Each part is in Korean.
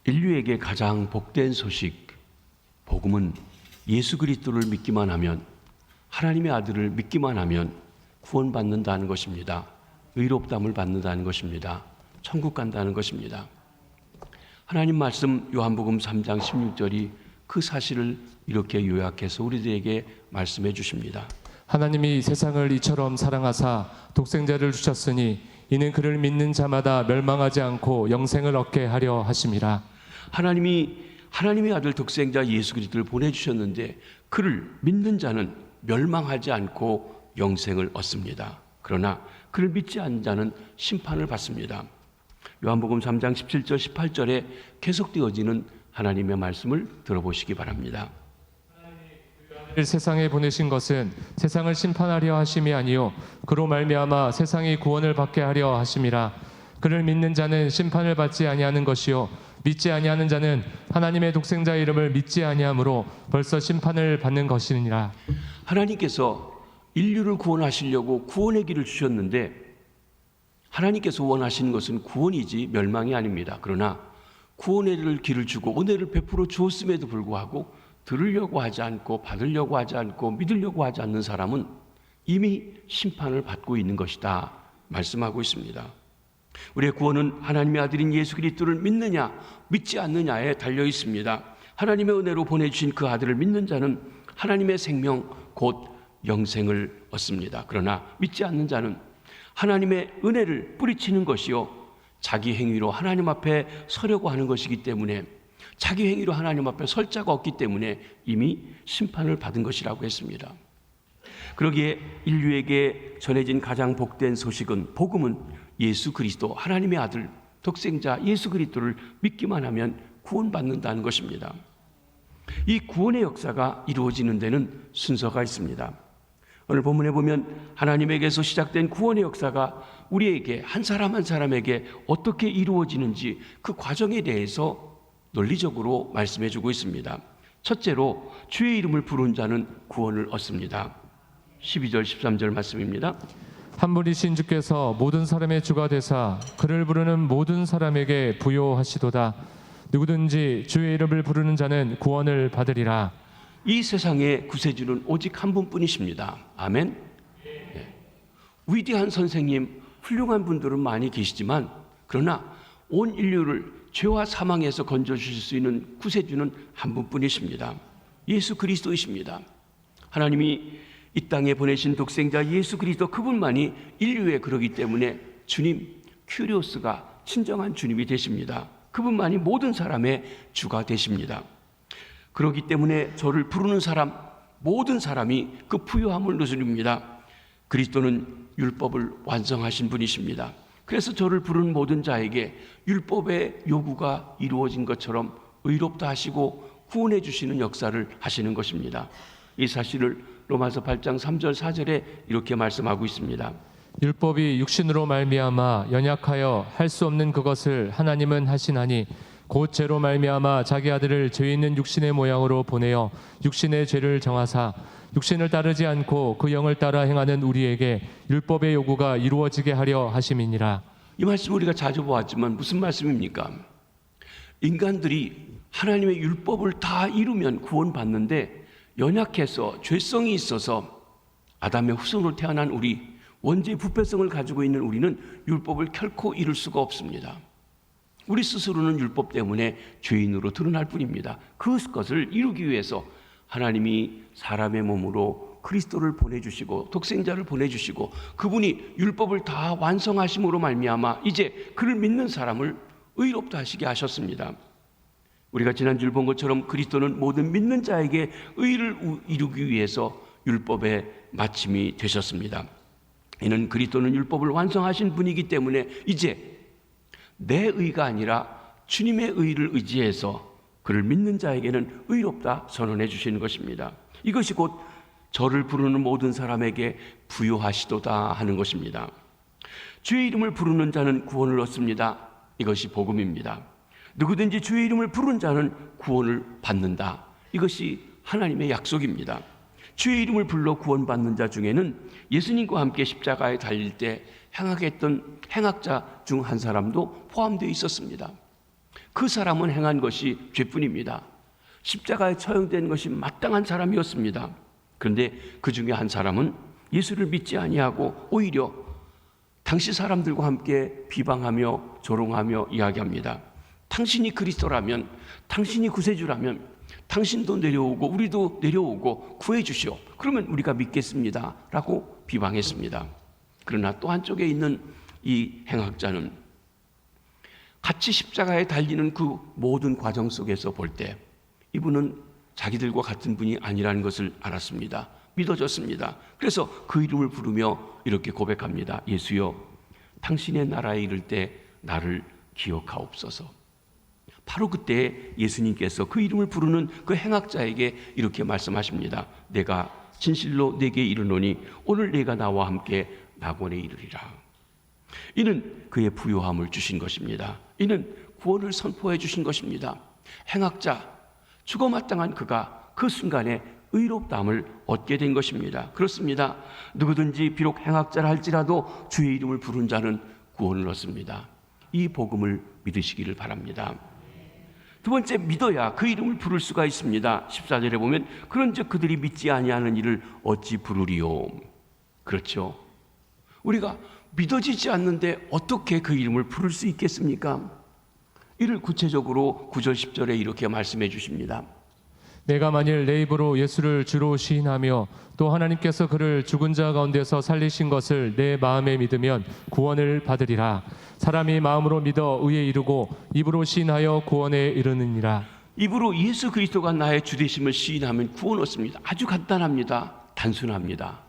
인류에게 가장 복된 소식, 복음은 예수 그리스도를 믿기만 하면, 하나님의 아들을 믿기만 하면 구원받는다는 것입니다. 의롭다함을 받는다는 것입니다. 천국 간다는 것입니다. 하나님 말씀 요한복음 3장 16절이 그 사실을 이렇게 요약해서 우리들에게 말씀해 주십니다. 하나님이 세상을 이처럼 사랑하사 독생자를 주셨으니 이는 그를 믿는 자마다 멸망하지 않고 영생을 얻게 하려 하심이라. 하나님의 아들 독생자 예수 그리스도를 보내주셨는데 그를 믿는 자는 멸망하지 않고 영생을 얻습니다. 그러나 그를 믿지 않는 자는 심판을 받습니다. 요한복음 3장 17절 18절에 계속되어지는 하나님의 말씀을 들어보시기 바랍니다. 세상에 보내신 것은 세상을 심판하려 하심이 아니요 그로 말미암아 세상이 구원을 받게 하려 하심이라. 그를 믿는 자는 심판을 받지 아니하는 것이요 믿지 아니하는 자는 하나님의 독생자의 이름을 믿지 아니하므로 벌써 심판을 받는 것이니라. 하나님께서 인류를 구원하시려고 구원의 길을 주셨는데 하나님께서 원하시는 것은 구원이지 멸망이 아닙니다. 그러나 구원의 길을 주고 은혜를 베풀어 주었음에도 불구하고 들으려고 하지 않고 받으려고 하지 않고 믿으려고 하지 않는 사람은 이미 심판을 받고 있는 것이다 말씀하고 있습니다. 우리의 구원은 하나님의 아들인 예수 그리스도를 믿느냐 믿지 않느냐에 달려 있습니다. 하나님의 은혜로 보내주신 그 아들을 믿는 자는 하나님의 생명 곧 영생을 얻습니다. 그러나 믿지 않는 자는 하나님의 은혜를 뿌리치는 것이요 자기 행위로 하나님 앞에 서려고 하는 것이기 때문에 자기 행위로 하나님 앞에 설 자가 없기 때문에 이미 심판을 받은 것이라고 했습니다. 그러기에 인류에게 전해진 가장 복된 소식은 복음은 예수 그리스도 하나님의 아들 독생자 예수 그리스도를 믿기만 하면 구원받는다는 것입니다. 이 구원의 역사가 이루어지는 데는 순서가 있습니다. 오늘 본문에 보면 하나님에게서 시작된 구원의 역사가 우리에게 한 사람 한 사람에게 어떻게 이루어지는지 그 과정에 대해서 논리적으로 말씀해 주고 있습니다. 첫째로 주의 이름을 부른 자는 구원을 얻습니다. 12절 13절 말씀입니다. 한 분이신 주께서 모든 사람의 주가 되사 그를 부르는 모든 사람에게 부요하시도다. 누구든지 주의 이름을 부르는 자는 구원을 받으리라. 이 세상의 구세주는 오직 한 분뿐이십니다. 아멘. 네. 위대한 선생님, 훌륭한 분들은 많이 계시지만 그러나 온 인류를 죄와 사망에서 건져주실 수 있는 구세주는 한 분뿐이십니다. 예수 그리스도이십니다. 하나님이 이 땅에 보내신 독생자 예수 그리스도 그분만이 인류에 그러기 때문에 주님, 큐리오스가 친정한 주님이 되십니다. 그분만이 모든 사람의 주가 되십니다. 그렇기 때문에 저를 부르는 사람, 모든 사람이 그 부요함을 누립니다. 그리스도는 율법을 완성하신 분이십니다. 그래서 저를 부르는 모든 자에게 율법의 요구가 이루어진 것처럼 의롭다 하시고 구원해 주시는 역사를 하시는 것입니다. 이 사실을 로마서 8장 3절 4절에 이렇게 말씀하고 있습니다. 율법이 육신으로 말미암아 연약하여 할 수 없는 그것을 하나님은 하시나니 곧 죄로 말미암아 자기 아들을 죄 있는 육신의 모양으로 보내어 육신의 죄를 정하사 육신을 따르지 않고 그 영을 따라 행하는 우리에게 율법의 요구가 이루어지게 하려 하심이니라. 이 말씀 우리가 자주 보았지만 무슨 말씀입니까? 인간들이 하나님의 율법을 다 이루면 구원받는데 연약해서 죄성이 있어서 아담의 후손으로 태어난 우리, 원죄의 부패성을 가지고 있는 우리는 율법을 결코 이룰 수가 없습니다. 우리 스스로는 율법 때문에 죄인으로 드러날 뿐입니다. 그것을 이루기 위해서 하나님이 사람의 몸으로 그리스도를 보내주시고 독생자를 보내주시고 그분이 율법을 다 완성하심으로 말미암아 이제 그를 믿는 사람을 의롭다 하시게 하셨습니다. 우리가 지난주에 본 것처럼 그리스도는 모든 믿는 자에게 의를 이루기 위해서 율법의 마침이 되셨습니다. 이는 그리스도는 율법을 완성하신 분이기 때문에 이제 내 의가 아니라 주님의 의를 의지해서 그를 믿는 자에게는 의롭다 선언해 주시는 것입니다. 이것이 곧 저를 부르는 모든 사람에게 부요하시도다 하는 것입니다. 주의 이름을 부르는 자는 구원을 얻습니다. 이것이 복음입니다. 누구든지 주의 이름을 부른 자는 구원을 받는다. 이것이 하나님의 약속입니다. 주의 이름을 불러 구원받는 자 중에는 예수님과 함께 십자가에 달릴 때 행악했던 행악자 중 한 사람도 포함되어 있었습니다. 그 사람은 행한 것이 죄뿐입니다. 십자가에 처형된 것이 마땅한 사람이었습니다. 그런데 그 중에 한 사람은 예수를 믿지 아니하고 오히려 당시 사람들과 함께 비방하며 조롱하며 이야기합니다. 당신이 그리스도라면, 당신이 구세주라면 당신도 내려오고 우리도 내려오고 구해주시오. 그러면 우리가 믿겠습니다 라고 비방했습니다. 그러나 또 한쪽에 있는 이 행악자는 같이 십자가에 달리는 그 모든 과정 속에서 볼 때 이분은 자기들과 같은 분이 아니라는 것을 알았습니다. 믿어졌습니다. 그래서 그 이름을 부르며 이렇게 고백합니다. 예수여, 당신의 나라에 이를 때 나를 기억하옵소서. 바로 그때 예수님께서 그 이름을 부르는 그 행악자에게 이렇게 말씀하십니다. 내가 진실로 내게 이르노니 오늘 내가 나와 함께 낙원에 이르리라. 이는 그의 부요함을 주신 것입니다. 이는 구원을 선포해 주신 것입니다. 행악자, 죽어마땅한 그가 그 순간에 의롭다함을 얻게 된 것입니다. 그렇습니다. 누구든지 비록 행악자라 할지라도 주의 이름을 부른 자는 구원을 얻습니다. 이 복음을 믿으시기를 바랍니다. 두 번째, 믿어야 그 이름을 부를 수가 있습니다. 14절에 보면 그런즉 그들이 믿지 아니하는 이를 어찌 부르리요. 그렇죠. 우리가 믿어지지 않는데 어떻게 그 이름을 부를 수 있겠습니까? 이를 구체적으로 9절 10절에 이렇게 말씀해 주십니다. 내가 만일 내 입으로 예수를 주로 시인하며 또 하나님께서 그를 죽은 자 가운데서 살리신 것을 내 마음에 믿으면 구원을 받으리라. 사람이 마음으로 믿어 의에 이르고 입으로 시인하여 구원에 이르느니라. 입으로 예수 그리스도가 나의 주 되심을 시인하면 구원 얻습니다. 아주 간단합니다. 단순합니다.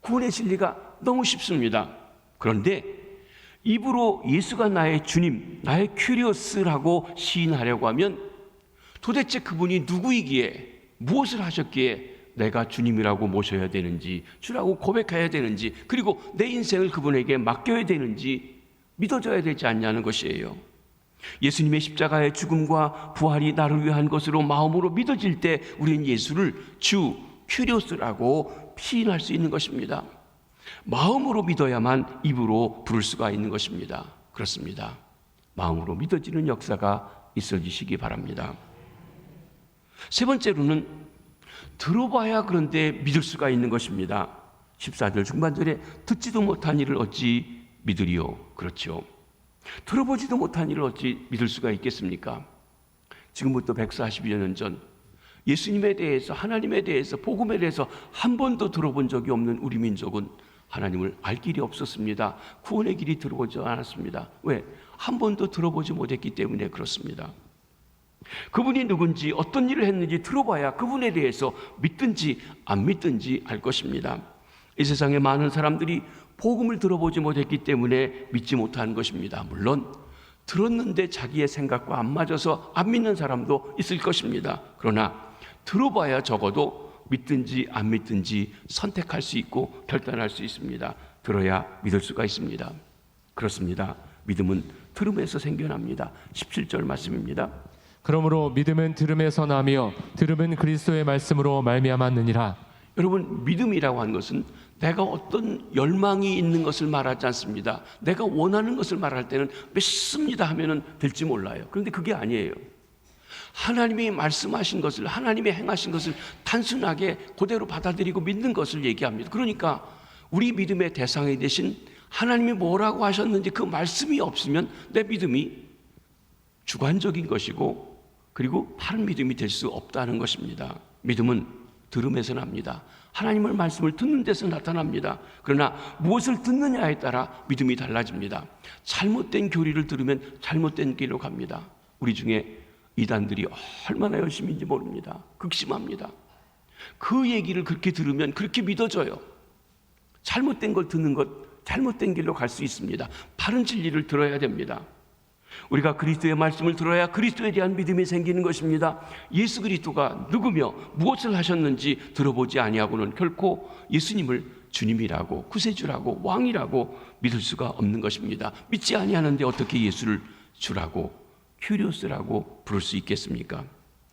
구원의 진리가 너무 쉽습니다. 그런데 입으로 예수가 나의 주님, 나의 큐리오스라고 시인하려고 하면 도대체 그분이 누구이기에, 무엇을 하셨기에 내가 주님이라고 모셔야 되는지, 주라고 고백해야 되는지, 그리고 내 인생을 그분에게 맡겨야 되는지 믿어져야 되지 않냐는 것이에요. 예수님의 십자가의 죽음과 부활이 나를 위한 것으로 마음으로 믿어질 때 우리는 예수를 주, 큐리오스라고 시인할 수 있는 것입니다. 마음으로 믿어야만 입으로 부를 수가 있는 것입니다. 그렇습니다. 마음으로 믿어지는 역사가 있어지시기 바랍니다. 세 번째로는 들어봐야 그런데 믿을 수가 있는 것입니다. 14절 중반절에 듣지도 못한 일을 어찌 믿으리요. 그렇죠. 들어보지도 못한 일을 어찌 믿을 수가 있겠습니까? 지금부터 140여 년 전 예수님에 대해서, 하나님에 대해서, 복음에 대해서 한 번도 들어본 적이 없는 우리 민족은 하나님을 알 길이 없었습니다. 구원의 길이 들어오지 않았습니다. 왜? 한 번도 들어보지 못했기 때문에 그렇습니다. 그분이 누군지, 어떤 일을 했는지 들어봐야 그분에 대해서 믿든지 안 믿든지 알 것입니다. 이 세상에 많은 사람들이 복음을 들어보지 못했기 때문에 믿지 못하는 것입니다. 물론 들었는데 자기의 생각과 안 맞아서 안 믿는 사람도 있을 것입니다. 그러나 들어봐야 적어도 믿든지 안 믿든지 선택할 수 있고 결단할 수 있습니다. 들어야 믿을 수가 있습니다. 그렇습니다. 믿음은 들음에서 생겨납니다. 17절 말씀입니다. 그러므로 믿음은 들음에서 나며 들음은 그리스도의 말씀으로 말미암았느니라. 여러분, 믿음이라고 하는 것은 내가 어떤 열망이 있는 것을 말하지 않습니다. 내가 원하는 것을 말할 때는 믿습니다 하면은 될지 몰라요. 그런데 그게 아니에요. 하나님이 말씀하신 것을, 하나님이 행하신 것을 단순하게 그대로 받아들이고 믿는 것을 얘기합니다. 그러니까 우리 믿음의 대상이 되신 하나님이 뭐라고 하셨는지 그 말씀이 없으면 내 믿음이 주관적인 것이고, 그리고 바른 믿음이 될 수 없다는 것입니다. 믿음은 들음에서 납니다. 하나님의 말씀을 듣는 데서 나타납니다. 그러나 무엇을 듣느냐에 따라 믿음이 달라집니다. 잘못된 교리를 들으면 잘못된 길로 갑니다. 우리 중에 이단들이 얼마나 열심인지 모릅니다. 극심합니다. 그 얘기를 그렇게 들으면 그렇게 믿어져요. 잘못된 걸 듣는 것, 잘못된 길로 갈 수 있습니다. 바른 진리를 들어야 됩니다. 우리가 그리스도의 말씀을 들어야 그리스도에 대한 믿음이 생기는 것입니다. 예수 그리스도가 누구며 무엇을 하셨는지 들어보지 아니하고는 결코 예수님을 주님이라고, 구세주라고, 왕이라고 믿을 수가 없는 것입니다. 믿지 아니하는데 어떻게 예수를 주라고, 큐리오스라고 부를 수 있겠습니까?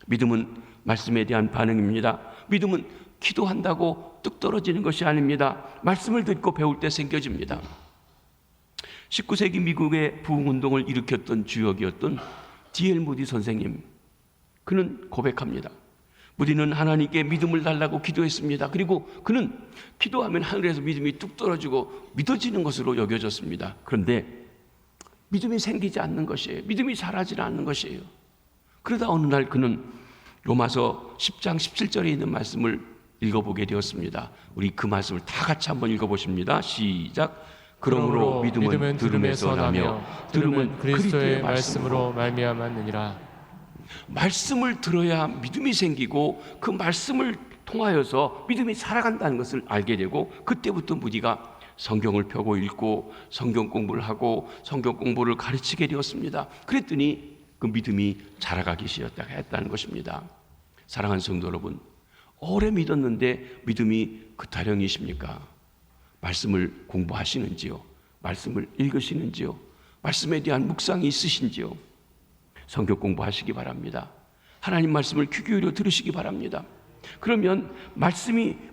믿음은 말씀에 대한 반응입니다. 믿음은 기도한다고 뚝 떨어지는 것이 아닙니다. 말씀을 듣고 배울 때 생겨집니다. 19세기 미국의 부흥운동을 일으켰던 주역이었던 D.L. 무디 선생님, 그는 고백합니다. 무디는 하나님께 믿음을 달라고 기도했습니다. 그리고 그는 기도하면 하늘에서 믿음이 뚝 떨어지고 믿어지는 것으로 여겨졌습니다. 그런데 믿음이 생기지 않는 것이에요. 믿음이 자라지 않는 것이에요. 그러다 어느 날 그는 로마서 10장 17절에 있는 말씀을 읽어보게 되었습니다. 우리 그 말씀을 다 같이 한번 읽어보십니다. 시작. 그러므로 믿음은 들음에서 나며 들음은 그리스도의 말씀으로 말미암았느니라. 말씀을 들어야 믿음이 생기고 그 말씀을 통하여서 믿음이 살아간다는 것을 알게 되고, 그때부터 무디가 성경을 펴고 읽고 성경 공부를 하고 성경 공부를 가르치게 되었습니다. 그랬더니 그 믿음이 자라가기 시작했다는 것입니다. 사랑하는 성도 여러분, 오래 믿었는데 믿음이 그 타령이십니까? 말씀을 공부하시는지요? 말씀을 읽으시는지요? 말씀에 대한 묵상이 있으신지요? 성경 공부하시기 바랍니다. 하나님 말씀을 귀 기울여 들으시기 바랍니다. 그러면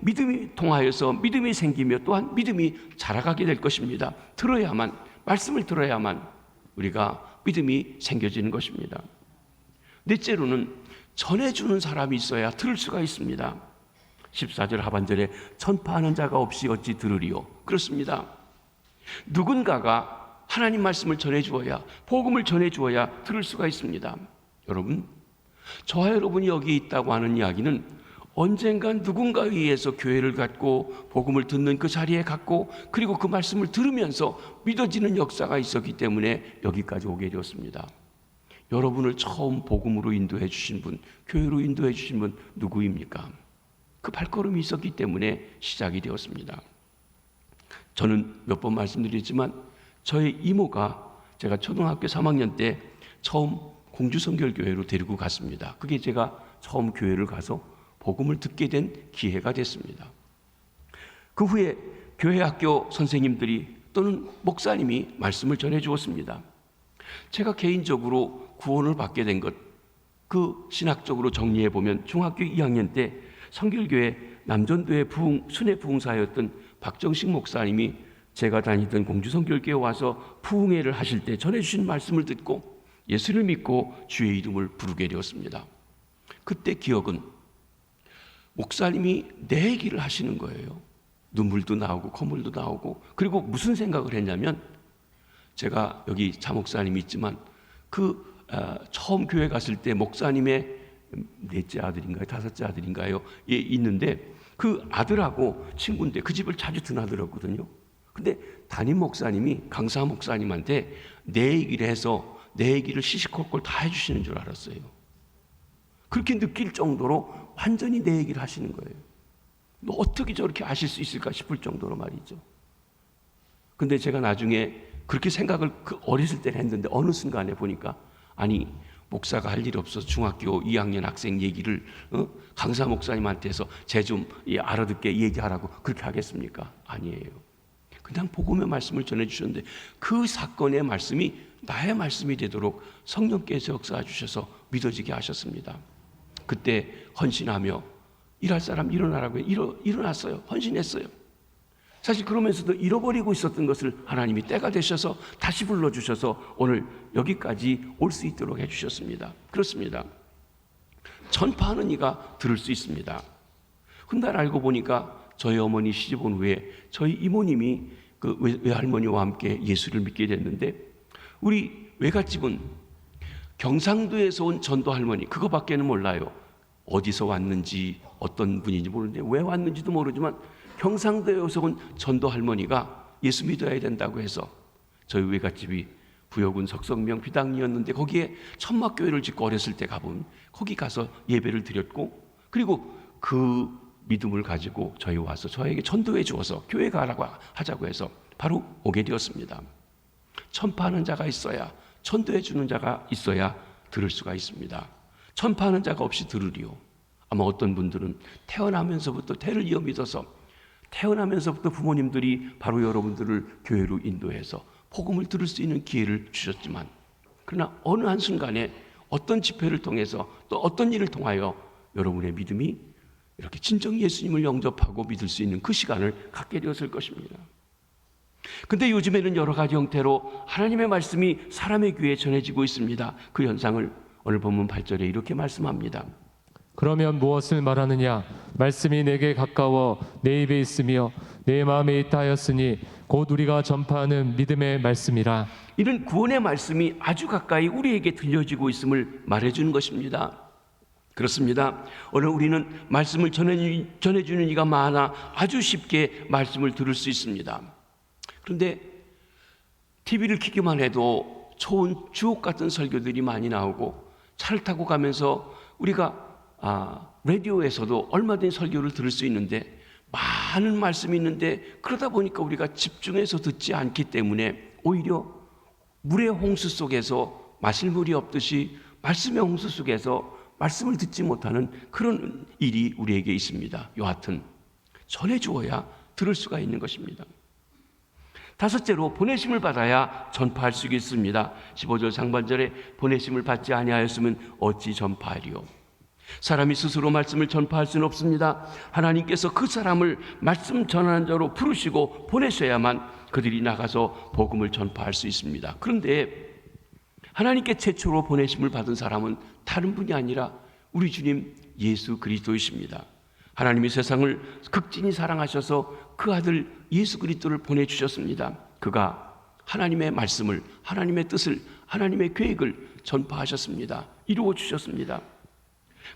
믿음이 통하여서 믿음이 생기며 또한 믿음이 자라가게 될 것입니다. 말씀을 들어야만 우리가 믿음이 생겨지는 것입니다. 넷째로는 전해주는 사람이 있어야 들을 수가 있습니다. 14절 하반절에 전파하는 자가 없이 어찌 들으리요. 그렇습니다. 누군가가 하나님 말씀을 전해주어야, 복음을 전해주어야 들을 수가 있습니다. 여러분, 저와 여러분이 여기 있다고 하는 이야기는 언젠간 누군가에 의해서 교회를 갖고 복음을 듣는 그 자리에 갔고, 그리고 그 말씀을 들으면서 믿어지는 역사가 있었기 때문에 여기까지 오게 되었습니다. 여러분을 처음 복음으로 인도해 주신 분, 교회로 인도해 주신 분 누구입니까? 그 발걸음이 있었기 때문에 시작이 되었습니다. 저는 몇 번 말씀드렸지만 저희 이모가 제가 초등학교 3학년 때 처음 공주성결교회로 데리고 갔습니다. 그게 제가 처음 교회를 가서 복음을 듣게 된 기회가 됐습니다. 그 후에 교회 학교 선생님들이 또는 목사님이 말씀을 전해 주었습니다. 제가 개인적으로 구원을 받게 된 것, 그 신학적으로 정리해 보면 중학교 2학년 때 성결교회 남전도의 순회 부흥사였던 박정식 목사님이 제가 다니던 공주성결교회에 와서 부흥회를 하실 때 전해주신 말씀을 듣고 예수를 믿고 주의 이름을 부르게 되었습니다. 그때 기억은 목사님이 내 얘기를 하시는 거예요. 눈물도 나오고 콧물도 나오고, 그리고 무슨 생각을 했냐면, 제가 여기 자목사님이 있지만 처음 교회 갔을 때 목사님의 넷째 아들인가요? 다섯째 아들인가요? 예, 있는데 그 아들하고 친구인데 그 집을 자주 드나들었거든요. 근데 담임 목사님이 강사 목사님한테 내 얘기를 해서 내 얘기를 시시콜콜 다 해주시는 줄 알았어요. 그렇게 느낄 정도로 완전히 내 얘기를 하시는 거예요. 너 어떻게 저렇게 아실 수 있을까 싶을 정도로 말이죠. 근데 제가 나중에 그렇게 생각을 어렸을 때는 했는데 어느 순간에 보니까, 아니, 목사가 할 일 없어서 중학교 2학년 학생 얘기를 강사 목사님한테서 쟤 좀 알아듣게 얘기하라고 그렇게 하겠습니까? 아니에요. 그냥 복음의 말씀을 전해주셨는데 그 사건의 말씀이 나의 말씀이 되도록 성령께서 역사해 주셔서 믿어지게 하셨습니다. 그때 헌신하며 일할 사람 일어나라고 일어났어요. 헌신했어요. 사실 그러면서도 잃어버리고 있었던 것을 하나님이 때가 되셔서 다시 불러주셔서 오늘 여기까지 올 수 있도록 해주셨습니다. 그렇습니다. 전파하는 이가 들을 수 있습니다. 훗날 알고 보니까 저희 어머니 시집 온 후에 저희 이모님이 그 외할머니와 함께 예수를 믿게 됐는데, 우리 외갓집은 경상도에서 온 전도 할머니, 그거밖에는 몰라요. 어디서 왔는지 어떤 분인지 모르는데 왜 왔는지도 모르지만 경상도에서 온 전도 할머니가 예수 믿어야 된다고 해서 저희 외갓집이 부여군 석성명 비당리였는데 거기에 천막교회를 짓고 어렸을 때 가본, 거기 가서 예배를 드렸고, 그리고 그 믿음을 가지고 저희 와서 저에게 전도해 주어서 교회 가라고 하자고 해서 바로 오게 되었습니다. 전파하는 자가 있어야, 전도해 주는 자가 있어야 들을 수가 있습니다. 전파하는 자가 없이 들으리요. 아마 어떤 분들은 태어나면서부터 태를 이어 믿어서 태어나면서부터 부모님들이 바로 여러분들을 교회로 인도해서 복음을 들을 수 있는 기회를 주셨지만, 그러나 어느 한순간에 어떤 집회를 통해서 또 어떤 일을 통하여 여러분의 믿음이 이렇게 진정 예수님을 영접하고 믿을 수 있는 그 시간을 갖게 되었을 것입니다. 근데 요즘에는 여러 가지 형태로 하나님의 말씀이 사람의 귀에 전해지고 있습니다. 그 현상을 오늘 본문 8절에 이렇게 말씀합니다. 그러면 무엇을 말하느냐? 말씀이 내게 가까워 내 입에 있으며 내 마음에 있다 하였으니 곧 우리가 전파하는 믿음의 말씀이라. 이런 구원의 말씀이 아주 가까이 우리에게 들려지고 있음을 말해주는 것입니다. 그렇습니다. 오늘 우리는 말씀을 전해주는 이가 많아 아주 쉽게 말씀을 들을 수 있습니다. 그런데 TV를 켜기만 해도 좋은 주옥 같은 설교들이 많이 나오고, 차를 타고 가면서 우리가 라디오에서도 얼마든지 설교를 들을 수 있는데, 많은 말씀이 있는데 그러다 보니까 우리가 집중해서 듣지 않기 때문에 오히려 물의 홍수 속에서 마실 물이 없듯이 말씀의 홍수 속에서 말씀을 듣지 못하는 그런 일이 우리에게 있습니다. 여하튼 전해주어야 들을 수가 있는 것입니다. 다섯째로, 보내심을 받아야 전파할 수 있습니다. 15절 상반절에 보내심을 받지 아니하였으면 어찌 전파하리요. 사람이 스스로 말씀을 전파할 수는 없습니다. 하나님께서 그 사람을 말씀 전하는 자로 부르시고 보내셔야만 그들이 나가서 복음을 전파할 수 있습니다. 그런데 하나님께 최초로 보내심을 받은 사람은 다른 분이 아니라 우리 주님 예수 그리스도이십니다. 하나님이 세상을 극진히 사랑하셔서 그 아들 예수 그리스도를 보내주셨습니다. 그가 하나님의 말씀을, 하나님의 뜻을, 하나님의 계획을 전파하셨습니다. 이루어 주셨습니다.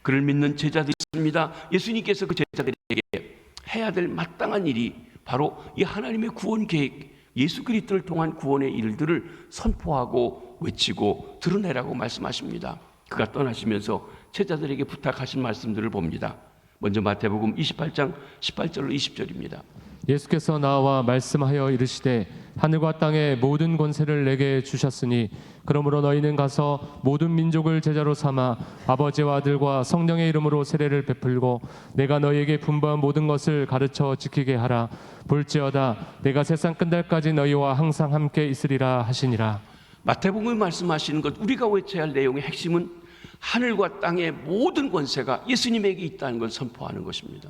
그를 믿는 제자들이 있습니다. 예수님께서 그 제자들에게 해야 될 마땅한 일이 바로 이 하나님의 구원 계획, 예수 그리스도를 통한 구원의 일들을 선포하고 외치고 드러내라고 말씀하십니다. 그가 떠나시면서 제자들에게 부탁하신 말씀들을 봅니다. 먼저 마태복음 28장 18절로 20절입니다. 예수께서 나와 말씀하여 이르시되 하늘과 땅의 모든 권세를 내게 주셨으니 그러므로 너희는 가서 모든 민족을 제자로 삼아 아버지와 아들과 성령의 이름으로 세례를 베풀고 내가 너희에게 분부한 모든 것을 가르쳐 지키게 하라. 볼지어다 내가 세상 끝날까지 너희와 항상 함께 있으리라 하시니라. 마태복음이 말씀하시는 것, 우리가 외쳐야 할 내용의 핵심은 하늘과 땅의 모든 권세가 예수님에게 있다는 걸 선포하는 것입니다.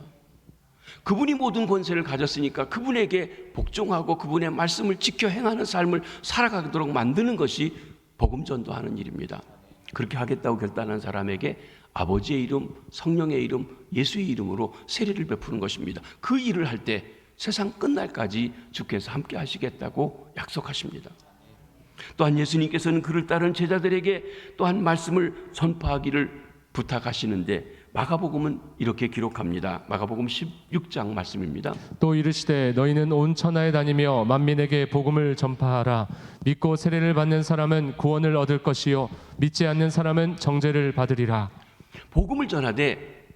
그분이 모든 권세를 가졌으니까 그분에게 복종하고 그분의 말씀을 지켜 행하는 삶을 살아가도록 만드는 것이 복음 전도하는 일입니다. 그렇게 하겠다고 결단한 사람에게 아버지의 이름, 성령의 이름, 예수의 이름으로 세례를 베푸는 것입니다. 그 일을 할 때 세상 끝날까지 주께서 함께 하시겠다고 약속하십니다. 또한 예수님께서는 그를 따른 제자들에게 또한 말씀을 전파하기를 부탁하시는데 마가복음은 이렇게 기록합니다. 마가복음 16장 말씀입니다. 또 이르시되 너희는 온 천하에 다니며 만민에게 복음을 전파하라. 믿고 세례를 받는 사람은 구원을 얻을 것이요 믿지 않는 사람은 정죄를 받으리라. 복음을 전하되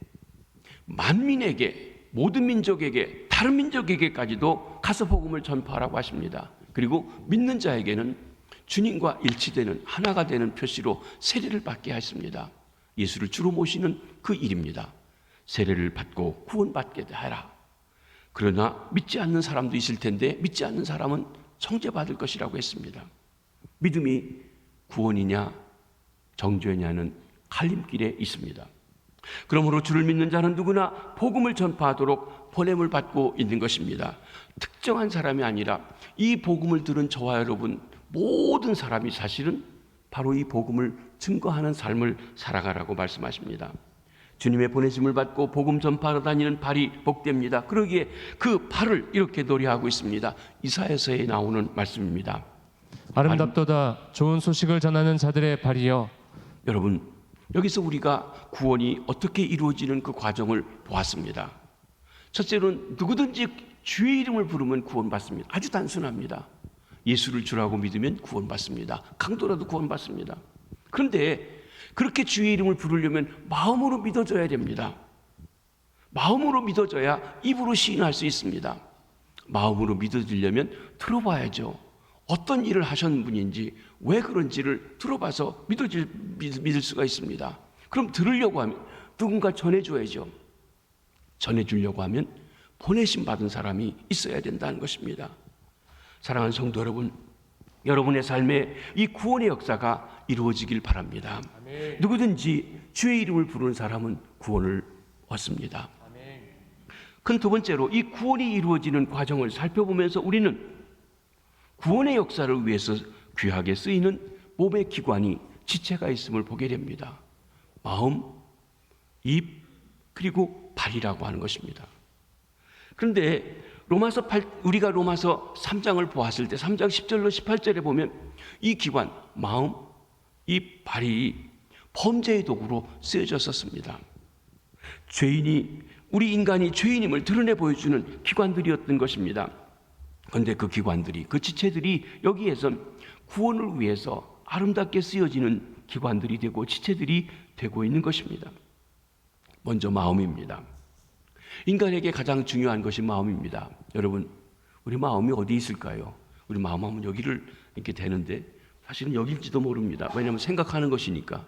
만민에게, 모든 민족에게, 다른 민족에게까지도 가서 복음을 전파하라고 하십니다. 그리고 믿는 자에게는 주님과 일치되는, 하나가 되는 표시로 세례를 받게 하십니다. 예수를 주로 모시는 그 일입니다. 세례를 받고 구원받게 하라. 그러나 믿지 않는 사람도 있을 텐데 믿지 않는 사람은 정죄받을 것이라고 했습니다. 믿음이 구원이냐 정죄냐는 갈림길에 있습니다. 그러므로 주를 믿는 자는 누구나 복음을 전파하도록 보냄을 받고 있는 것입니다. 특정한 사람이 아니라 이 복음을 들은 저와 여러분 모든 사람이 사실은 바로 이 복음을 증거하는 삶을 살아가라고 말씀하십니다. 주님의 보내심을 받고 복음 전파하러 다니는 발이 복됩니다. 그러기에 그 발을 이렇게 노래하고 있습니다. 이사야서에 나오는 말씀입니다. 아름답도다 좋은 소식을 전하는 자들의 발이여. 여러분, 여기서 우리가 구원이 어떻게 이루어지는 그 과정을 보았습니다. 첫째로는 누구든지 주의 이름을 부르면 구원받습니다. 아주 단순합니다. 예수를 주라고 믿으면 구원받습니다. 강도라도 구원받습니다. 그런데 그렇게 주의 이름을 부르려면 마음으로 믿어줘야 됩니다. 마음으로 믿어줘야 입으로 시인할 수 있습니다. 마음으로 믿어지려면 들어봐야죠. 어떤 일을 하신 분인지, 왜 그런지를 들어봐서 믿을 수가 있습니다. 그럼 들으려고 하면 누군가 전해줘야죠. 전해주려고 하면 보내심 받은 사람이 있어야 된다는 것입니다. 사랑하는 성도 여러분, 여러분의 삶에 이 구원의 역사가 이루어지길 바랍니다. 아멘. 누구든지 주의 이름을 부르는 사람은 구원을 얻습니다. 큰 두 번째로 이 구원이 이루어지는 과정을 살펴보면서 우리는 구원의 역사를 위해서 귀하게 쓰이는 몸의 기관이 지체가 있음을 보게 됩니다. 마음, 입, 그리고 발이라고 하는 것입니다. 그런데 우리가 로마서 3장을 보았을 때 3장 10절로 18절에 보면 이 기관, 마음, 입, 발이 범죄의 도구로 쓰여졌었습니다. 우리 인간이 죄인임을 드러내 보여주는 기관들이었던 것입니다. 그런데 그 기관들이, 그 지체들이 여기에선 구원을 위해서 아름답게 쓰여지는 기관들이 되고 지체들이 되고 있는 것입니다. 먼저 마음입니다. 인간에게 가장 중요한 것이 마음입니다. 여러분, 우리 마음이 어디 있을까요? 우리 마음하면 여기를 이렇게 되는데 사실은 여기일지도 모릅니다. 왜냐하면 생각하는 것이니까.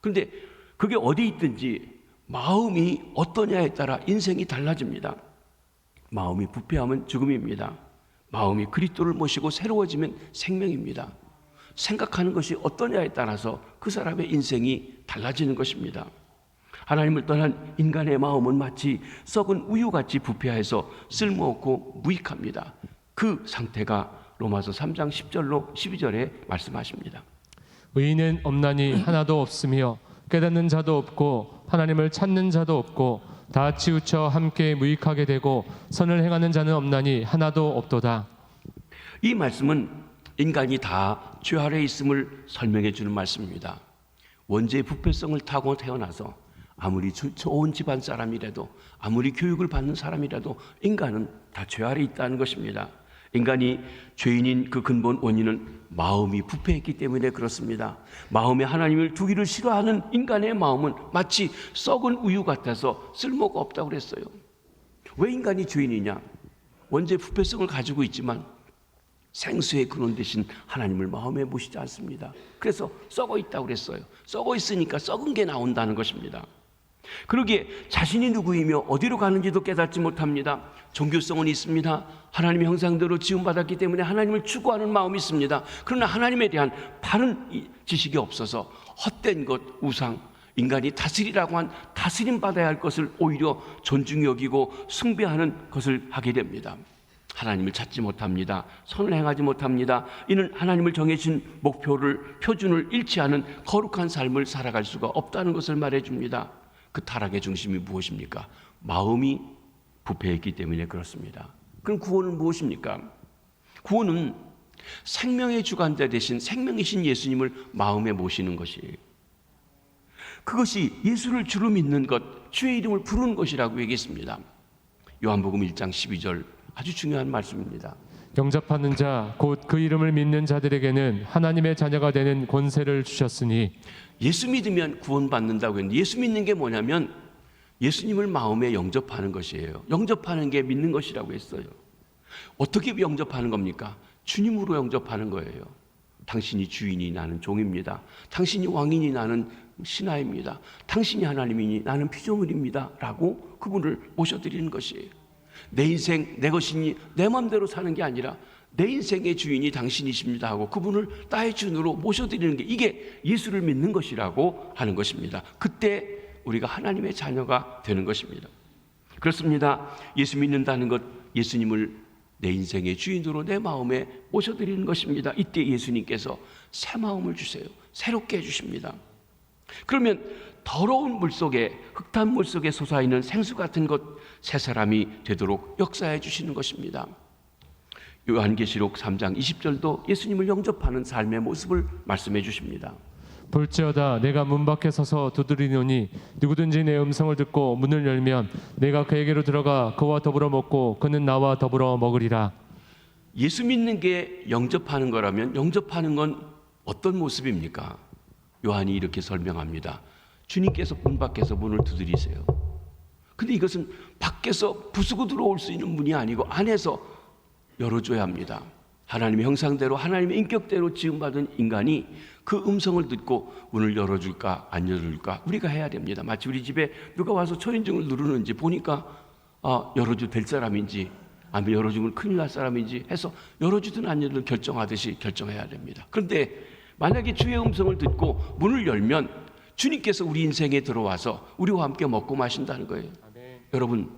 그런데 그게 어디 있든지 마음이 어떠냐에 따라 인생이 달라집니다. 마음이 부패하면 죽음입니다. 마음이 그리스도를 모시고 새로워지면 생명입니다. 생각하는 것이 어떠냐에 따라서 그 사람의 인생이 달라지는 것입니다. 하나님을 떠난 인간의 마음은 마치 썩은 우유같이 부패해서 쓸모없고 무익합니다. 그 상태가 로마서 3장 10절로 12절에 말씀하십니다. 의인은 없나니 하나도 없으며 깨닫는 자도 없고 하나님을 찾는 자도 없고 다 치우쳐 함께 무익하게 되고 선을 행하는 자는 없나니 하나도 없도다. 이 말씀은 인간이 다 죄 아래 있음을 설명해 주는 말씀입니다. 원죄의 부패성을 타고 태어나서 아무리 좋은 집안 사람이라도 아무리 교육을 받는 사람이라도 인간은 다 죄 아래 있다는 것입니다. 인간이 죄인인 그 근본 원인은 마음이 부패했기 때문에 그렇습니다. 마음에 하나님을 두기를 싫어하는 인간의 마음은 마치 썩은 우유 같아서 쓸모가 없다고 그랬어요. 왜 인간이 죄인이냐? 원죄 부패성을 가지고 있지만 생수의 근원 대신 하나님을 마음에 모시지 않습니다. 그래서 썩어 있다고 그랬어요. 썩어 있으니까 썩은 게 나온다는 것입니다. 그러기에 자신이 누구이며 어디로 가는지도 깨닫지 못합니다. 종교성은 있습니다. 하나님의 형상대로 지음받았기 때문에 하나님을 추구하는 마음이 있습니다. 그러나 하나님에 대한 바른 지식이 없어서 헛된 것, 우상, 인간이 다스리라고 한 다스림 받아야 할 것을 오히려 존중히 여기고 숭배하는 것을 하게 됩니다. 하나님을 찾지 못합니다. 선을 행하지 못합니다. 이는 하나님을 정해진 표준을 잃지 않은 거룩한 삶을 살아갈 수가 없다는 것을 말해줍니다. 그 타락의 중심이 무엇입니까? 마음이 부패했기 때문에 그렇습니다. 그럼 구원은 무엇입니까? 구원은 생명의 주관자 되신 생명이신 예수님을 마음에 모시는 것이에요. 그것이 예수를 주로 믿는 것, 주의 이름을 부르는 것이라고 얘기했습니다. 요한복음 1장 12절 아주 중요한 말씀입니다. 영접하는 자, 곧 그 이름을 믿는 자들에게는 하나님의 자녀가 되는 권세를 주셨으니. 예수 믿으면 구원받는다고 했는데 예수 믿는 게 뭐냐면 예수님을 마음에 영접하는 것이에요. 영접하는 게 믿는 것이라고 했어요. 어떻게 영접하는 겁니까? 주님으로 영접하는 거예요. 당신이 주인이 나는 종입니다. 당신이 왕이니 나는 신하입니다. 당신이 하나님이니 나는 피조물입니다. 라고 그분을 모셔드리는 것이에요. 내 인생 내 것이니 내 마음대로 사는 게 아니라 내 인생의 주인이 당신이십니다 하고 그분을 나의 주인으로 모셔드리는 게 이게 예수를 믿는 것이라고 하는 것입니다. 그때 우리가 하나님의 자녀가 되는 것입니다. 그렇습니다. 예수 믿는다는 것, 예수님을 내 인생의 주인으로 내 마음에 모셔드리는 것입니다. 이때 예수님께서 새 마음을 주세요. 새롭게 해주십니다. 그러면 더러운 물속에, 흙탄 물속에 솟아있는 생수 같은 것 새 사람이 되도록 역사해 주시는 것입니다. 요한계시록 3장 20절도 예수님을 영접하는 삶의 모습을 말씀해 주십니다. 볼지어다 내가 문 밖에 서서 두드리노니 누구든지 내 음성을 듣고 문을 열면 내가 그에게로 들어가 그와 더불어 먹고 그는 나와 더불어 먹으리라. 예수 믿는 게 영접하는 거라면 영접하는 건 어떤 모습입니까? 요한이 이렇게 설명합니다. 주님께서 문 밖에서 문을 두드리세요. 근데 이것은 밖에서 부수고 들어올 수 있는 문이 아니고 안에서 열어줘야 합니다. 하나님의 형상대로 하나님의 인격대로 지음받은 인간이 그 음성을 듣고 문을 열어줄까 안 열어줄까 우리가 해야 됩니다. 마치 우리 집에 누가 와서 초인종을 누르는지 보니까 열어줘도 될 사람인지 아니면 열어주면 큰일 날 사람인지 해서 열어주든 안 열어주든 결정하듯이 결정해야 됩니다. 그런데 만약에 주의 음성을 듣고 문을 열면 주님께서 우리 인생에 들어와서 우리와 함께 먹고 마신다는 거예요. 아멘. 여러분,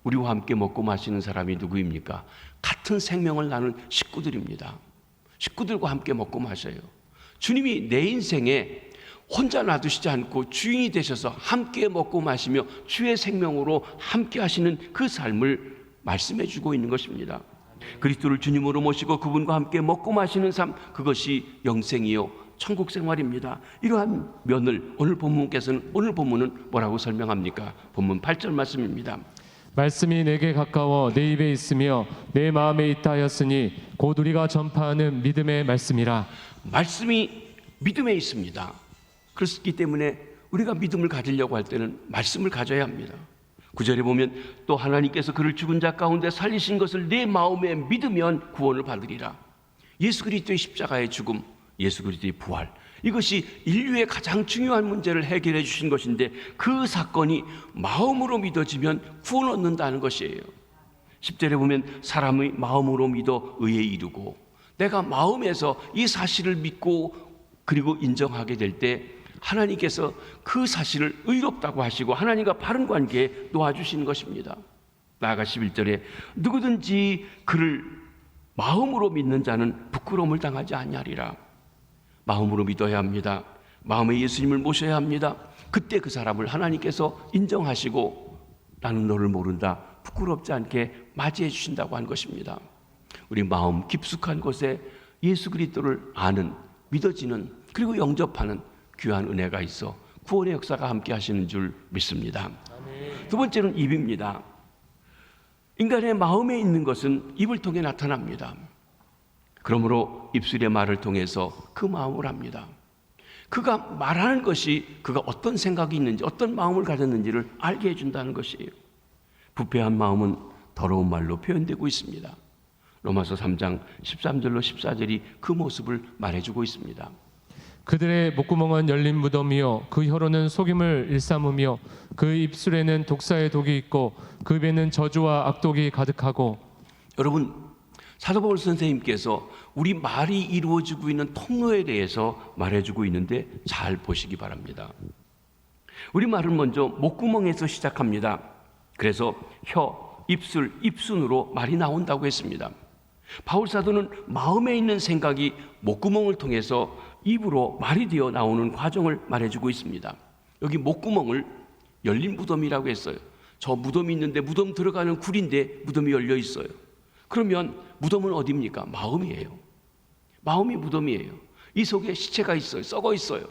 우리와 함께 먹고 마시는 사람이 누구입니까? 같은 생명을 나눈 식구들입니다. 식구들과 함께 먹고 마셔요. 주님이 내 인생에 혼자 놔두시지 않고 주인이 되셔서 함께 먹고 마시며 주의 생명으로 함께 하시는 그 삶을 말씀해 주고 있는 것입니다. 그리스도를 주님으로 모시고 그분과 함께 먹고 마시는 삶, 그것이 영생이요 천국 생활입니다. 이러한 면을 오늘 본문은 뭐라고 설명합니까? 본문 8절 말씀입니다. 말씀이 내게 가까워 내 입에 있으며 내 마음에 있다 하였으니 곧 우리가 전파하는 믿음의 말씀이라. 말씀이 믿음에 있습니다. 그렇기 때문에 우리가 믿음을 가지려고 할 때는 말씀을 가져야 합니다. 9절에 보면 또 하나님께서 그를 죽은 자 가운데 살리신 것을 내 마음에 믿으면 구원을 받으리라. 예수 그리스도의 십자가의 죽음, 예수 그리스도의 부활, 이것이 인류의 가장 중요한 문제를 해결해 주신 것인데 그 사건이 마음으로 믿어지면 구원 얻는다는 것이에요. 10절에 보면 사람의 마음으로 믿어 의에 이르고, 내가 마음에서 이 사실을 믿고 그리고 인정하게 될 때 하나님께서 그 사실을 의롭다고 하시고 하나님과 바른 관계에 놓아주시는 것입니다. 나아가 11절에 누구든지 그를 마음으로 믿는 자는 부끄러움을 당하지 아니하리라. 마음으로 믿어야 합니다. 마음에 예수님을 모셔야 합니다. 그때 그 사람을 하나님께서 인정하시고 나는 너를 모른다, 부끄럽지 않게 맞이해 주신다고 한 것입니다. 우리 마음 깊숙한 곳에 예수 그리스도를 아는, 믿어지는, 그리고 영접하는 귀한 은혜가 있어 구원의 역사가 함께 하시는 줄 믿습니다. 두 번째는 입입니다. 인간의 마음에 있는 것은 입을 통해 나타납니다. 그러므로 입술의 말을 통해서 그 마음을 합니다. 그가 말하는 것이 그가 어떤 생각이 있는지, 어떤 마음을 가졌는지를 알게 해준다는 것이에요. 부패한 마음은 더러운 말로 표현되고 있습니다. 로마서 3장 13절로 14절이 그 모습을 말해주고 있습니다. 그들의 목구멍은 열린 무덤이요 그 혀로는 속임을 일삼으며 그 입술에는 독사의 독이 있고 그 배는 저주와 악독이 가득하고. 여러분, 사도 바울 선생님께서 우리 말이 이루어지고 있는 통로에 대해서 말해주고 있는데 잘 보시기 바랍니다. 우리 말은 먼저 목구멍에서 시작합니다. 그래서 혀, 입술, 입순으로 말이 나온다고 했습니다. 바울 사도는 마음에 있는 생각이 목구멍을 통해서 입으로 말이 되어 나오는 과정을 말해주고 있습니다. 여기 목구멍을 열린 무덤이라고 했어요. 저 무덤이 있는데 무덤 들어가는 굴인데 무덤이 열려 있어요. 그러면 무덤은 어디입니까? 마음이에요. 마음이 무덤이에요. 이 속에 시체가 있어요. 썩어 있어요.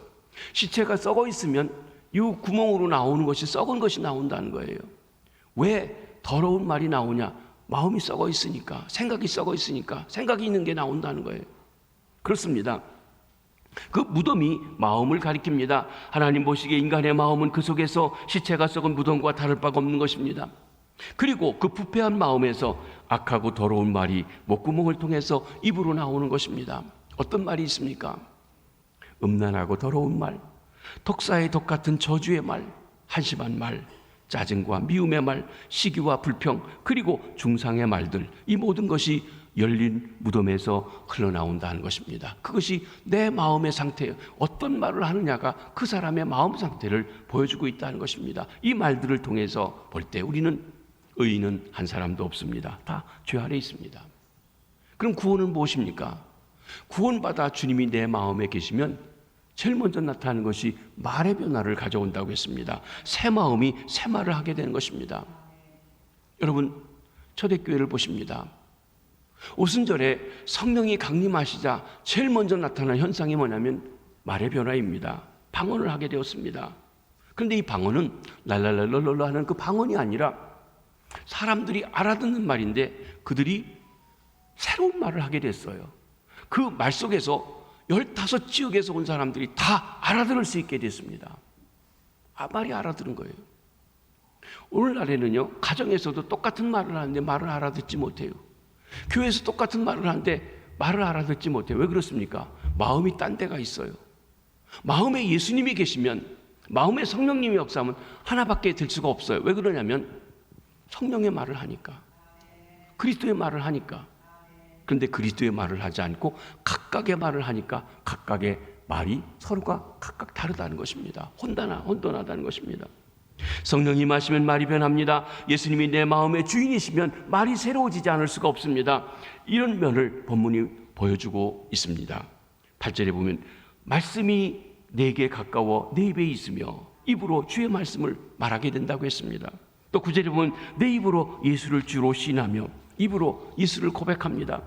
시체가 썩어 있으면 이 구멍으로 나오는 것이 썩은 것이 나온다는 거예요. 왜 더러운 말이 나오냐? 마음이 썩어 있으니까, 생각이 썩어 있으니까, 생각이 있는 게 나온다는 거예요. 그렇습니다. 그 무덤이 마음을 가리킵니다. 하나님 보시기에 인간의 마음은 그 속에서 시체가 썩은 무덤과 다를 바가 없는 것입니다. 그리고 그 부패한 마음에서 악하고 더러운 말이 목구멍을 통해서 입으로 나오는 것입니다. 어떤 말이 있습니까? 음란하고 더러운 말, 독사의 독 같은 저주의 말, 한심한 말, 짜증과 미움의 말, 시기와 불평, 그리고 중상의 말들, 이 모든 것이 열린 무덤에서 흘러나온다는 것입니다. 그것이 내 마음의 상태예요. 어떤 말을 하느냐가 그 사람의 마음 상태를 보여주고 있다는 것입니다. 이 말들을 통해서 볼 때 우리는 의인은 한 사람도 없습니다. 다 죄 아래 있습니다. 그럼 구원은 무엇입니까? 구원받아 주님이 내 마음에 계시면 제일 먼저 나타나는 것이 말의 변화를 가져온다고 했습니다. 새 마음이 새 말을 하게 되는 것입니다. 여러분, 초대교회를 보십니다. 오순절에 성령이 강림하시자 제일 먼저 나타난 현상이 뭐냐면 말의 변화입니다. 방언을 하게 되었습니다. 그런데 이 방언은 랄랄랄랄랄라 하는 그 방언이 아니라 사람들이 알아듣는 말인데 그들이 새로운 말을 하게 됐어요. 그 말 속에서 15지역에서 온 사람들이 다 알아들을 수 있게 됐습니다. 말이 알아들은 거예요. 오늘날에는요, 가정에서도 똑같은 말을 하는데 말을 알아듣지 못해요. 교회에서 똑같은 말을 하는데 말을 알아듣지 못해요. 왜 그렇습니까? 마음이 딴 데가 있어요. 마음에 예수님이 계시면, 마음에 성령님이 역사하면 하나밖에 될 수가 없어요. 왜 그러냐면 성령의 말을 하니까, 그리스도의 말을 하니까. 그런데 그리스도의 말을 하지 않고 각각의 말을 하니까 각각의 말이 서로가 각각 다르다는 것입니다. 혼돈하다는 것입니다. 성령이 임하시면 말이 변합니다. 예수님이 내 마음의 주인이시면 말이 새로워지지 않을 수가 없습니다. 이런 면을 본문이 보여주고 있습니다. 8절에 보면 말씀이 내게 가까워 내 입에 있으며 입으로 주의 말씀을 말하게 된다고 했습니다. 또 9절에 보면 내 입으로 예수를 주로 시인하며 입으로 예수를 고백합니다.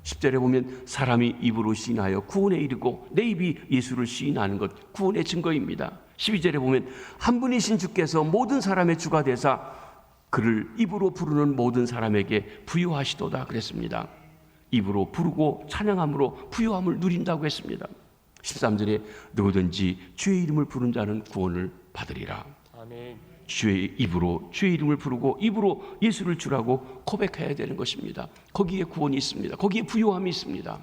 10절에 보면 사람이 입으로 시인하여 구원에 이르고 내 입이 예수를 시인하는 것 구원의 증거입니다. 12절에 보면 한 분이신 주께서 모든 사람의 주가 되사 그를 입으로 부르는 모든 사람에게 부유하시도다 그랬습니다. 입으로 부르고 찬양함으로 부유함을 누린다고 했습니다. 13절에 누구든지 주의 이름을 부른 자는 구원을 받으리라. 아멘. 주의 입으로 주의 이름을 부르고 입으로 예수를 주라고 고백해야 되는 것입니다. 거기에 구원이 있습니다. 거기에 부요함이 있습니다.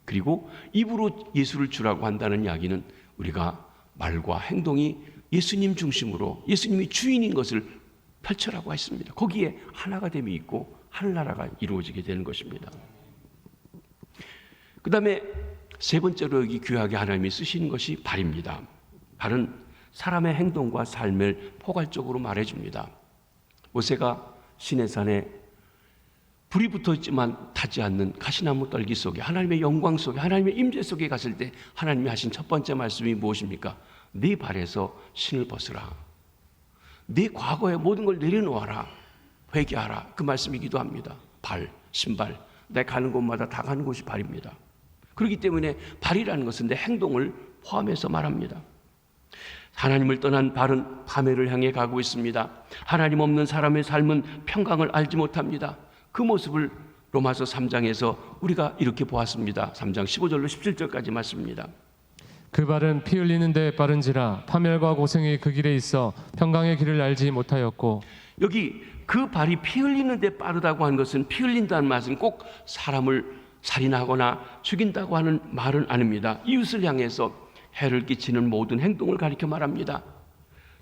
그리고 입으로 예수를 주라고 한다는 이야기는 우리가 말과 행동이 예수님 중심으로 예수님이 주인인 것을 펼쳐라고 했습니다. 거기에 하나가 됨이 있고 하늘나라가 이루어지게 되는 것입니다. 그 다음에 세 번째로 여기 귀하게 하나님이 쓰시는 것이 발입니다. 발은 사람의 행동과 삶을 포괄적으로 말해줍니다. 모세가 시내산에 불이 붙어있지만 타지 않는 가시나무 떨기 속에 하나님의 영광 속에 하나님의 임재 속에 갔을 때 하나님이 하신 첫 번째 말씀이 무엇입니까? 네 발에서 신을 벗으라. 네 과거의 모든 걸 내려놓아라. 회개하라. 그 말씀이기도 합니다. 발, 신발. 내 가는 곳마다 다 가는 곳이 발입니다. 그렇기 때문에 발이라는 것은 내 행동을 포함해서 말합니다. 하나님을 떠난 발은 파멸을 향해 가고 있습니다. 하나님 없는 사람의 삶은 평강을 알지 못합니다. 그 모습을 로마서 3장에서 우리가 이렇게 보았습니다. 3장 15절로 17절까지 말씀입니다. 그 발은 피 흘리는 데 빠른지라 파멸과 고생이 그 길에 있어 평강의 길을 알지 못하였고. 여기 그 발이 피 흘리는 데 빠르다고 하는 것은 피 흘린다는 말은 꼭 사람을 살인하거나 죽인다고 하는 말은 아닙니다. 이웃을 향해서 해를 끼치는 모든 행동을 가리켜 말합니다.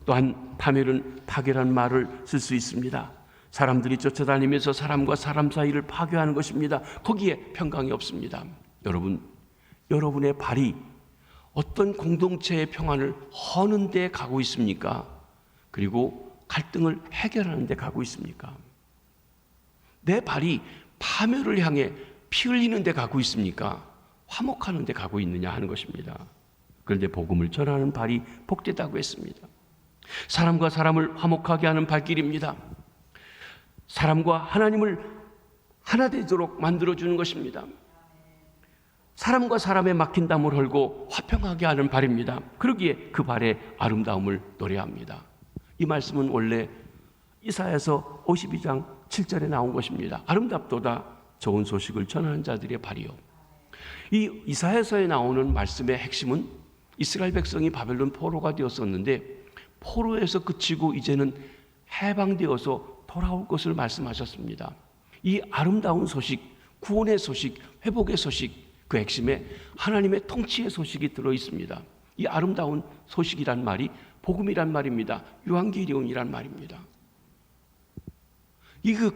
또한 파멸은 파괴라는 말을 쓸 수 있습니다. 사람들이 쫓아다니면서 사람과 사람 사이를 파괴하는 것입니다. 거기에 평강이 없습니다. 여러분의 발이 어떤 공동체의 평안을 허는 데 가고 있습니까? 그리고 갈등을 해결하는 데 가고 있습니까? 내 발이 파멸을 향해 피 흘리는 데 가고 있습니까? 화목하는 데 가고 있느냐 하는 것입니다. 그런데 복음을 전하는 발이 복되다고 했습니다. 사람과 사람을 화목하게 하는 발길입니다. 사람과 하나님을 하나 되도록 만들어주는 것입니다. 사람과 사람의 막힌 담을 헐고 화평하게 하는 발입니다. 그러기에 그 발의 아름다움을 노래합니다. 이 말씀은 원래 이사야서 52장 7절에 나온 것입니다. 아름답도다 좋은 소식을 전하는 자들의 발이요. 이 이사야서에 나오는 말씀의 핵심은 이스라엘 백성이 바벨론 포로가 되었었는데 포로에서 그치고 이제는 해방되어서 돌아올 것을 말씀하셨습니다. 이 아름다운 소식, 구원의 소식, 회복의 소식, 그 핵심에 하나님의 통치의 소식이 들어있습니다. 이 아름다운 소식이란 말이 복음이란 말입니다. 유한계리온이란 말입니다.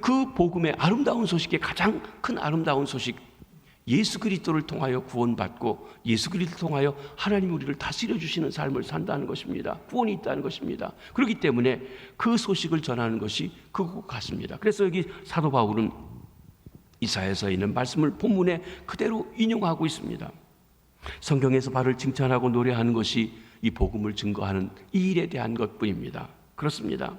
그 복음의 아름다운 소식의 가장 큰 아름다운 소식, 예수 그리스도를 통하여 구원받고 예수 그리스도를 통하여 하나님 우리를 다스려 주시는 삶을 산다는 것입니다. 구원이 있다는 것입니다. 그렇기 때문에 그 소식을 전하는 것이 그것 같습니다. 그래서 여기 사도 바울은 이사야서에 있는 말씀을 본문에 그대로 인용하고 있습니다. 성경에서 발을 칭찬하고 노래하는 것이 이 복음을 증거하는 이 일에 대한 것뿐입니다. 그렇습니다.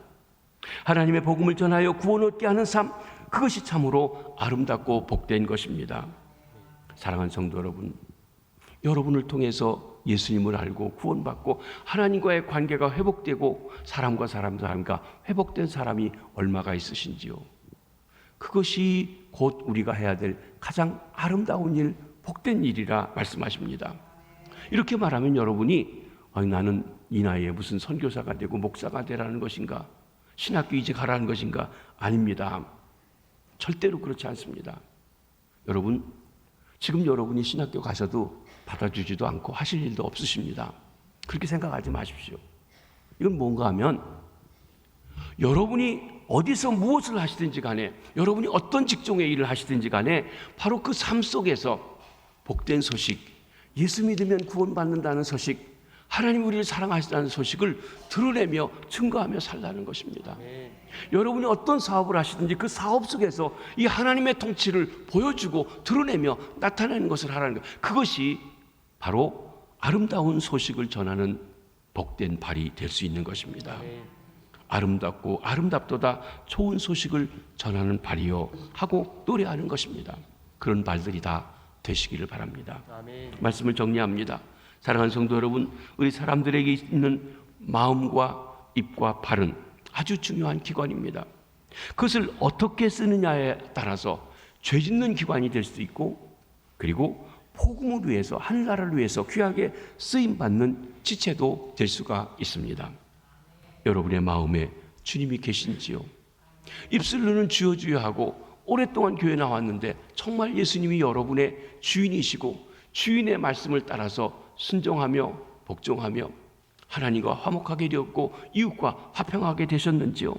하나님의 복음을 전하여 구원 얻게 하는 삶, 그것이 참으로 아름답고 복된 것입니다. 사랑하는 성도 여러분, 여러분을 통해서 예수님을 알고 구원받고 하나님과의 관계가 회복되고 사람과 사람과 회복된 사람이 얼마가 있으신지요? 그것이 곧 우리가 해야 될 가장 아름다운 일, 복된 일이라 말씀하십니다. 이렇게 말하면 여러분이 나는 이 나이에 무슨 선교사가 되고 목사가 되라는 것인가? 신학교 이제 가라는 것인가? 아닙니다. 절대로 그렇지 않습니다. 여러분, 지금 여러분이 신학교 가셔도 받아주지도 않고 하실 일도 없으십니다. 그렇게 생각하지 마십시오. 이건 뭔가 하면 여러분이 어디서 무엇을 하시든지 간에 여러분이 어떤 직종의 일을 하시든지 간에 바로 그 삶 속에서 복된 소식, 예수 믿으면 구원받는다는 소식, 하나님 우리를 사랑하시다는 소식을 드러내며 증거하며 살라는 것입니다. 여러분이 어떤 사업을 하시든지 그 사업 속에서 이 하나님의 통치를 보여주고 드러내며 나타내는 것을 하라는 것. 그것이 바로 아름다운 소식을 전하는 복된 발이 될 수 있는 것입니다. 아름답고 아름답도다 좋은 소식을 전하는 발이요 하고 노래하는 것입니다. 그런 발들이 다 되시기를 바랍니다. 말씀을 정리합니다. 사랑하는 성도 여러분, 우리 사람들에게 있는 마음과 입과 발은 아주 중요한 기관입니다. 그것을 어떻게 쓰느냐에 따라서 죄 짓는 기관이 될 수 있고, 그리고 복음을 위해서, 하늘나라를 위해서 귀하게 쓰임받는 지체도 될 수가 있습니다. 여러분의 마음에 주님이 계신지요? 입술로는 주여 주여 하고 오랫동안 교회 나왔는데 정말 예수님이 여러분의 주인이시고 주인의 말씀을 따라서 순종하며 복종하며 하나님과 화목하게 되었고 이웃과 화평하게 되셨는지요?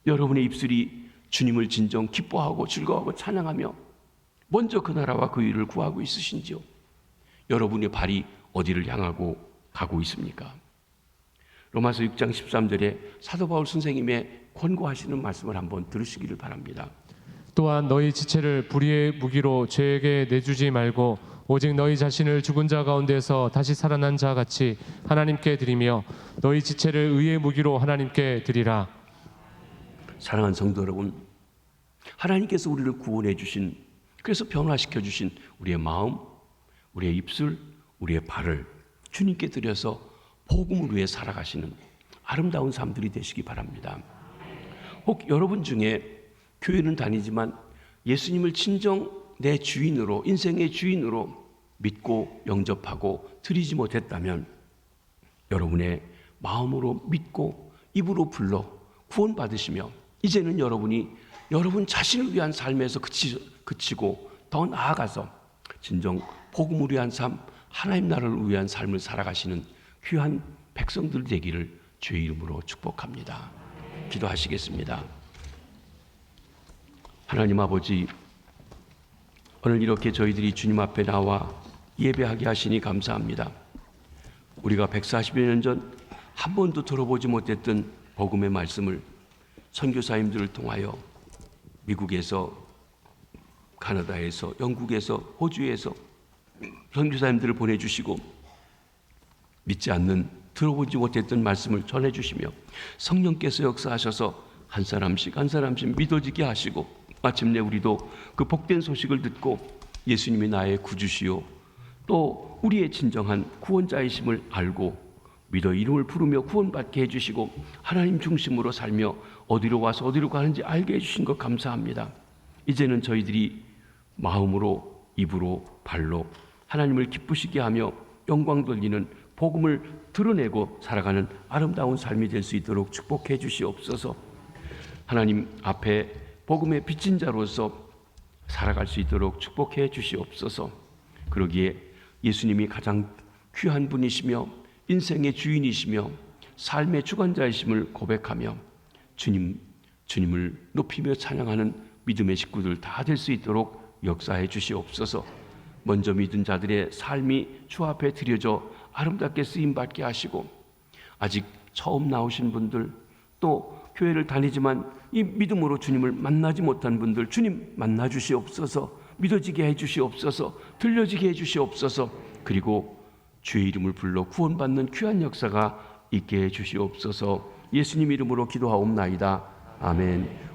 여러분의 입술이 주님을 진정 기뻐하고 즐거워하고 찬양하며 먼저 그 나라와 그 일을 구하고 있으신지요? 여러분의 발이 어디를 향하고 가고 있습니까? 로마서 6장 13절에 사도 바울 선생님의 권고하시는 말씀을 한번 들으시기를 바랍니다. 또한 너희 지체를 불의의 무기로 죄에게 내주지 말고 오직 너희 자신을 죽은 자 가운데서 다시 살아난 자 같이 하나님께 드리며 너희 지체를 의의 무기로 하나님께 드리라. 사랑하는 성도 여러분, 하나님께서 우리를 구원해 주신, 그래서 변화시켜 주신 우리의 마음, 우리의 입술, 우리의 발을 주님께 드려서 복음을 위해 살아가시는 아름다운 삶들이 되시기 바랍니다. 혹 여러분 중에 교회는 다니지만 예수님을 친정 내 주인으로, 인생의 주인으로 믿고 영접하고 드리지 못했다면 여러분의 마음으로 믿고 입으로 불러 구원받으시며 이제는 여러분이 여러분 자신을 위한 삶에서 그치고 더 나아가서 진정 복음을 위한 삶, 하나님 나라를 위한 삶을 살아가시는 귀한 백성들 되기를 주의 이름으로 축복합니다. 기도하시겠습니다. 하나님 아버지, 오늘 이렇게 저희들이 주님 앞에 나와 예배하게 하시니 감사합니다. 우리가 140여 년 전 한 번도 들어보지 못했던 복음의 말씀을 선교사님들을 통하여 미국에서, 카나다에서, 영국에서, 호주에서 선교사님들을 보내주시고 믿지 않는, 들어보지 못했던 말씀을 전해주시며 성령께서 역사하셔서 한 사람씩 한 사람씩 믿어지게 하시고 마침내 우리도 그 복된 소식을 듣고 예수님이 나의 구주시요 또 우리의 진정한 구원자이심을 알고 믿어 이름을 부르며 구원받게 해주시고 하나님 중심으로 살며 어디로 와서 어디로 가는지 알게 해주신 것 감사합니다. 이제는 저희들이 마음으로, 입으로, 발로 하나님을 기쁘시게 하며 영광 돌리는 복음을 드러내고 살아가는 아름다운 삶이 될 수 있도록 축복해 주시옵소서. 하나님 앞에 복음의 빚진 자로서 살아갈 수 있도록 축복해 주시옵소서. 그러기에 예수님이 가장 귀한 분이시며 인생의 주인이시며 삶의 주관자이심을 고백하며 주님을 높이며 찬양하는 믿음의 식구들 다 될 수 있도록 역사해 주시옵소서. 먼저 믿은 자들의 삶이 주 앞에 드려져 아름답게 쓰임받게 하시고 아직 처음 나오신 분들 또 교회를 다니지만 이 믿음으로 주님을 만나지 못한 분들 주님 만나 주시옵소서. 믿어지게 해 주시옵소서. 들려지게 해 주시옵소서. 그리고 주의 이름을 불러 구원받는 귀한 역사가 있게 해 주시옵소서. 예수님 이름으로 기도하옵나이다. 아멘.